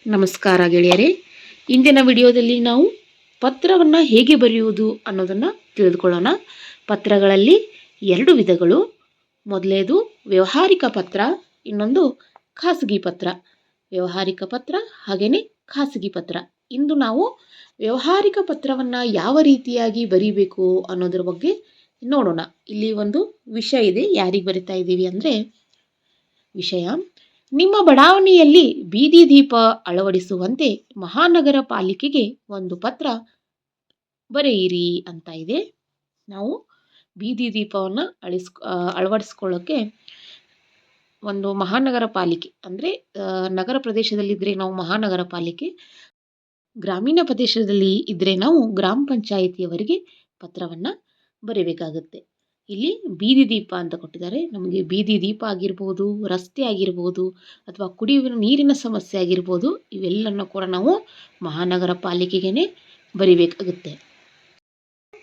ನಮಸ್ಕಾರ ಗೆಳೆಯರೇ. ಇಂದಿನ ವಿಡಿಯೋದಲ್ಲಿ ನಾವು ಪತ್ರವನ್ನು ಹೇಗೆ ಬರೆಯುವುದು ಅನ್ನೋದನ್ನು ತಿಳಿದುಕೊಳ್ಳೋಣ. ಪತ್ರಗಳಲ್ಲಿ ಎರಡು ವಿಧಗಳು. ಮೊದಲೇದು ವ್ಯವಹಾರಿಕ ಪತ್ರ, ಇನ್ನೊಂದು ಖಾಸಗಿ ಪತ್ರ. ವ್ಯವಹಾರಿಕ ಪತ್ರ ಹಾಗೆಯೇ ಖಾಸಗಿ ಪತ್ರ. ಇಂದು ನಾವು ವ್ಯವಹಾರಿಕ ಪತ್ರವನ್ನು ಯಾವ ರೀತಿಯಾಗಿ ಬರೀಬೇಕು ಅನ್ನೋದ್ರ ಬಗ್ಗೆ ನೋಡೋಣ. ಇಲ್ಲಿ ಒಂದು ವಿಷಯ ಇದೆ. ಯಾರಿಗೆ ಬರಿತಾ ಇದ್ದೀವಿ ಅಂದರೆ, ವಿಷಯ: ನಿಮ್ಮ ಬಡಾವಣೆಯಲ್ಲಿ ಬೀದಿ ದೀಪ ಅಳವಡಿಸುವಂತೆ ಮಹಾನಗರ ಪಾಲಿಕೆಗೆ ಒಂದು ಪತ್ರ ಬರೆಯಿರಿ ಅಂತ ಇದೆ. ನಾವು ಬೀದಿ ದೀಪವನ್ನು ಅಳವಡಿಸ್ಕೊಳ್ಳೋಕ್ಕೆ ಒಂದು ಮಹಾನಗರ ಪಾಲಿಕೆ ಅಂದರೆ ನಗರ ಪ್ರದೇಶದಲ್ಲಿದ್ದರೆ ನಾವು ಮಹಾನಗರ ಪಾಲಿಕೆ, ಗ್ರಾಮೀಣ ಪ್ರದೇಶದಲ್ಲಿ ಇದ್ದರೆ ನಾವು ಗ್ರಾಮ ಪಂಚಾಯಿತಿಯವರಿಗೆ ಪತ್ರವನ್ನು ಬರೀಬೇಕಾಗುತ್ತೆ. ಇಲ್ಲಿ ಬೀದಿ ದೀಪ ಅಂತ ಕೊಟ್ಟಿದ್ದಾರೆ. ನಮಗೆ ಬೀದಿ ದೀಪ ಆಗಿರ್ಬೋದು, ರಸ್ತೆ ಆಗಿರ್ಬೋದು, ಅಥವಾ ಕುಡಿಯುವ ನೀರಿನ ಸಮಸ್ಯೆ ಆಗಿರ್ಬೋದು, ಇವೆಲ್ಲನೂ ಕೂಡ ನಾವು ಮಹಾನಗರ ಪಾಲಿಕೆಗೇ ಬರಿಬೇಕಾಗುತ್ತೆ.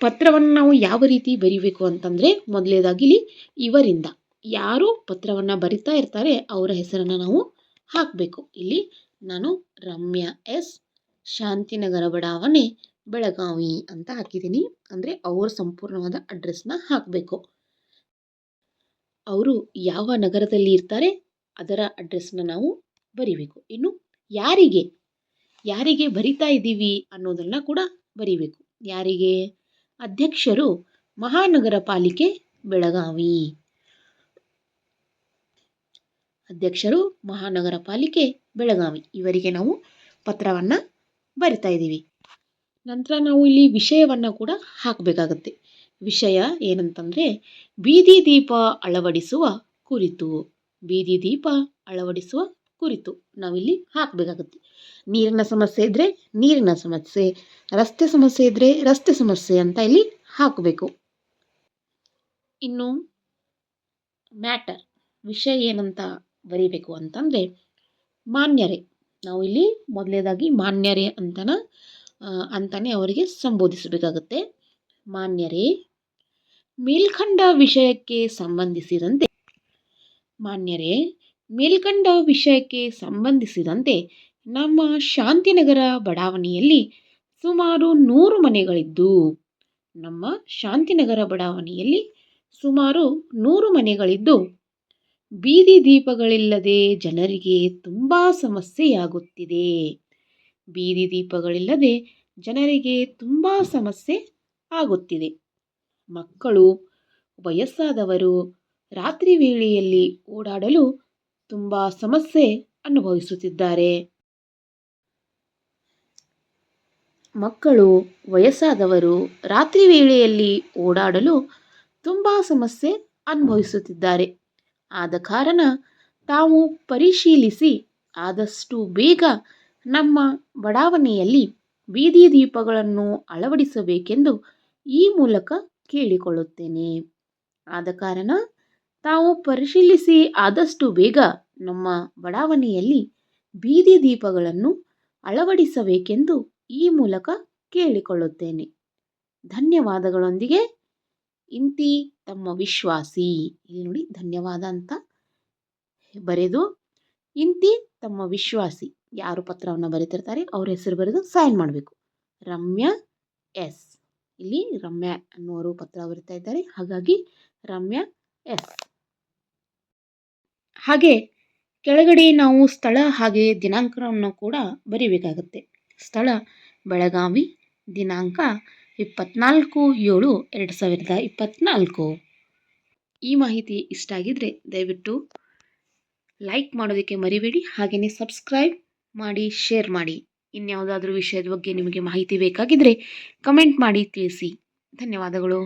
ಪತ್ರವನ್ನು ನಾವು ಯಾವ ರೀತಿ ಬರಿಬೇಕು ಅಂತಂದರೆ, ಮೊದಲನೇದಾಗಿ ಇಲ್ಲಿ ಇವರಿಂದ ಯಾರು ಪತ್ರವನ್ನು ಬರಿತಾ ಇರ್ತಾರೆ ಅವರ ಹೆಸರನ್ನು ನಾವು ಹಾಕಬೇಕು. ಇಲ್ಲಿ ನಾನು ರಮ್ಯಾ ಎಸ್, ಶಾಂತಿನಗರ ಬಡಾವಣೆ, ಬೆಳಗಾವಿ ಅಂತ ಹಾಕಿದ್ದೀನಿ. ಅಂದರೆ ಅವರ ಸಂಪೂರ್ಣವಾದ ಅಡ್ರೆಸ್ನ ಹಾಕಬೇಕು. ಅವರು ಯಾವ ನಗರದಲ್ಲಿ ಇರ್ತಾರೆ ಅದರ ಅಡ್ರೆಸ್ನ ನಾವು ಬರಿಬೇಕು. ಇನ್ನು ಯಾರಿಗೆ ಬರಿತಾ ಇದ್ದೀವಿ ಅನ್ನೋದನ್ನು ಕೂಡ ಬರಿಬೇಕು. ಯಾರಿಗೆ? ಅಧ್ಯಕ್ಷರು, ಮಹಾನಗರ ಪಾಲಿಕೆ ಬೆಳಗಾವಿ. ಅಧ್ಯಕ್ಷರು, ಮಹಾನಗರ ಪಾಲಿಕೆ ಬೆಳಗಾವಿ, ಇವರಿಗೆ ನಾವು ಪತ್ರವನ್ನು ಬರಿತಾ ಇದ್ದೀವಿ. ನಂತರ ನಾವು ಇಲ್ಲಿ ವಿಷಯವನ್ನು ಕೂಡ ಹಾಕಬೇಕಾಗತ್ತೆ. ವಿಷಯ ಏನಂತಂದರೆ, ಬೀದಿ ದೀಪ ಅಳವಡಿಸುವ ಕುರಿತು. ಬೀದಿ ದೀಪ ಅಳವಡಿಸುವ ಕುರಿತು ನಾವಿಲ್ಲಿ ಹಾಕಬೇಕಾಗತ್ತೆ. ನೀರಿನ ಸಮಸ್ಯೆ ಇದ್ದರೆ ನೀರಿನ ಸಮಸ್ಯೆ, ರಸ್ತೆ ಸಮಸ್ಯೆ ಇದ್ದರೆ ರಸ್ತೆ ಸಮಸ್ಯೆ ಅಂತ ಇಲ್ಲಿ ಹಾಕಬೇಕು. ಇನ್ನು ಮ್ಯಾಟರ್, ವಿಷಯ ಏನಂತ ಬರೀಬೇಕು ಅಂತಂದರೆ, ಮಾನ್ಯರೇ. ನಾವು ಇಲ್ಲಿ ಮೊದಲನೇದಾಗಿ ಮಾನ್ಯರೇ ಅಂತಾನೆ ಅವರಿಗೆ ಸಂಬೋಧಿಸಬೇಕಾಗುತ್ತೆ. ಮಾನ್ಯರೇ, ಮೇಲ್ಕಂಡ ವಿಷಯಕ್ಕೆ ಸಂಬಂಧಿಸಿದಂತೆ ನಮ್ಮ ಶಾಂತಿನಗರ ಬಡಾವಣೆಯಲ್ಲಿ ಸುಮಾರು 100 ಮನೆಗಳಿದ್ದು, ಬೀದಿ ದೀಪಗಳಿಲ್ಲದೆ ಜನರಿಗೆ ತುಂಬ ಸಮಸ್ಯೆ ಆಗುತ್ತಿದೆ. ಮಕ್ಕಳು, ವಯಸ್ಸಾದವರು ರಾತ್ರಿ ವೇಳೆಯಲ್ಲಿ ಓಡಾಡಲು ತುಂಬ ಸಮಸ್ಯೆ ಅನುಭವಿಸುತ್ತಿದ್ದಾರೆ. ಆದ ಕಾರಣ ತಾವು ಪರಿಶೀಲಿಸಿ ಆದಷ್ಟು ಬೇಗ ನಮ್ಮ ಬಡಾವಣೆಯಲ್ಲಿ ಬೀದಿ ದೀಪಗಳನ್ನು ಅಳವಡಿಸಬೇಕೆಂದು ಈ ಮೂಲಕ ಕೇಳಿಕೊಳ್ಳುತ್ತೇನೆ. ಧನ್ಯವಾದಗಳೊಂದಿಗೆ ಇಂತಿ ತಮ್ಮ ವಿಶ್ವಾಸಿ. ಇಲ್ಲಿ ನೋಡಿ, ಧನ್ಯವಾದ ಅಂತ ಬರೆದು ಇಂತಿ ತಮ್ಮ ವಿಶ್ವಾಸಿ, ಯಾರು ಪತ್ರವನ್ನು ಬರೀತಿರ್ತಾರೆ ಅವ್ರ ಹೆಸರು ಬರೆದು ಸೈನ್ ಮಾಡಬೇಕು. ರಮ್ಯಾ ಎಸ್. ಇಲ್ಲಿ ರಮ್ಯಾ ಅನ್ನೋರು ಪತ್ರ ಬರಿತಾ ಇದ್ದಾರೆ, ಹಾಗಾಗಿ ರಮ್ಯಾ ಎಸ್. ಹಾಗೆ ಕೆಳಗಡೆ ನಾವು ಸ್ಥಳ ಹಾಗೆ ದಿನಾಂಕವನ್ನು ಕೂಡ ಬರೀಬೇಕಾಗುತ್ತೆ. ಸ್ಥಳ ಬೆಳಗಾವಿ, ದಿನಾಂಕ 24/7/2024. ಈ ಮಾಹಿತಿ ಇಷ್ಟ ಆಗಿದ್ರೆ ದಯವಿಟ್ಟು ಲೈಕ್ ಮಾಡೋದಕ್ಕೆ ಮರಿಬೇಡಿ. ಹಾಗೆಯೇ ಸಬ್ಸ್ಕ್ರೈಬ್ ಮಾಡಿ, ಶೇರ್ ಮಾಡಿ. ಇನ್ಯಾವುದಾದ್ರೂ ವಿಷಯದ ಬಗ್ಗೆ ನಿಮಗೆ ಮಾಹಿತಿ ಬೇಕಾಗಿದ್ದರೆ ಕಮೆಂಟ್ ಮಾಡಿ ತಿಳಿಸಿ. ಧನ್ಯವಾದಗಳು.